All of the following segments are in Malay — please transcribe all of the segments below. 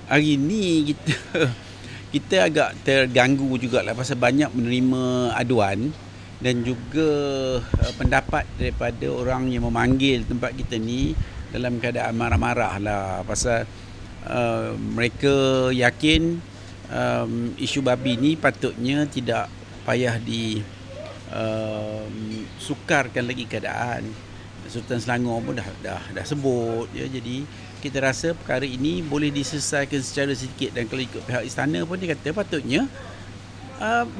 Hari ni kita kita agak terganggu jugalah pasal banyak menerima aduan dan juga pendapat daripada orang yang memanggil tempat kita ni dalam keadaan marah-marah lah pasal mereka yakin isu babi ni patutnya tidak payah sukarkan lagi keadaan. Sultan Selangor pun dah sebut ya, jadi kita rasa perkara ini boleh diselesaikan secara sedikit. Dan kalau ikut pihak istana pun dia kata patutnya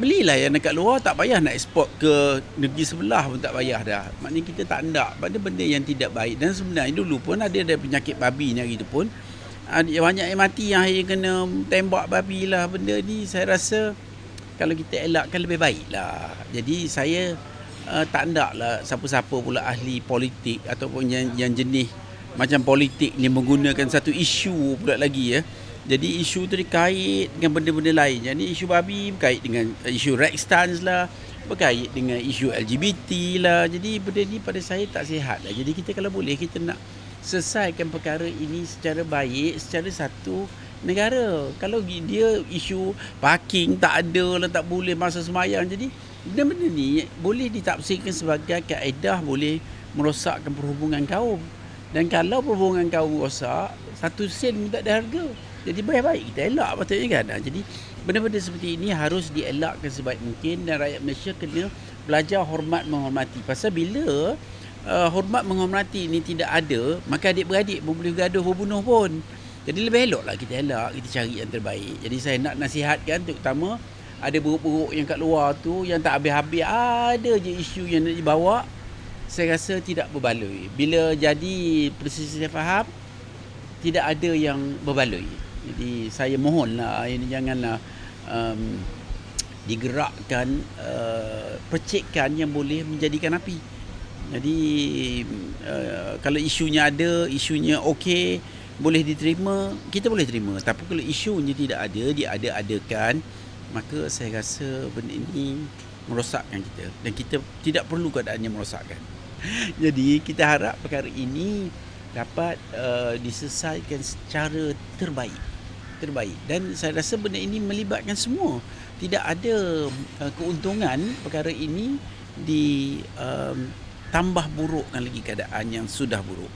belilah yang dekat luar, tak payah nak eksport ke negeri sebelah pun tak payah dah. Maknanya kita tak hendak pada benda yang tidak baik. Dan sebenarnya dulu pun ada penyakit babi ni, hari tu pun banyak yang mati yang akhirnya kena tembak babi lah. Benda ni saya rasa kalau kita elakkan lebih baik lah. Jadi saya tak hendak lah siapa-siapa pula ahli politik ataupun yang jenis macam politik ni menggunakan satu isu pula lagi ya. Jadi isu tu dikait dengan benda-benda lain. Jadi isu babi berkait dengan isu Rex Stans lah, berkait dengan isu LGBT lah. Jadi benda ni pada saya tak sihat lah. Jadi kita kalau boleh kita nak selesaikan perkara ini secara baik, secara satu negara. Kalau dia isu parking tak ada lah, tak boleh masa semayang. Jadi benda-benda ni boleh ditafsirkan sebagai kaedah boleh merosakkan perhubungan kaum. Dan kalau perhubungan kaum rosak, 1 sen pun tak ada harga. Jadi baik-baik kita elak patutnya kan. Jadi benda-benda seperti ini harus dielakkan sebaik mungkin dan rakyat Malaysia kena belajar hormat menghormati. Pasal bila hormat menghormati ini tidak ada, maka adik-beradik pun boleh bergaduh berbunuh pun. Jadi lebih eloklah kita elak, kita cari yang terbaik. Jadi saya nak nasihatkan terutama ada beruk-beruk yang kat luar tu yang tak habis-habis, ada je isu yang nak dibawa. Saya rasa tidak berbaloi. Bila jadi persis saya faham, tidak ada yang berbaloi. Jadi saya mohonlah ini janganlah digerakkan percikan yang boleh menjadikan api. Jadi kalau isunya ada, isunya okey, boleh diterima, kita boleh terima. Tapi kalau isunya tidak ada, diada-adakan, maka saya rasa benda ini merosakkan kita. Dan kita tidak perlu keadaan yang merosakkan. Jadi kita harap perkara ini dapat diselesaikan secara terbaik. Dan saya rasa benda ini melibatkan semua. Tidak ada keuntungan perkara ini ditambah burukkan lagi keadaan yang sudah buruk.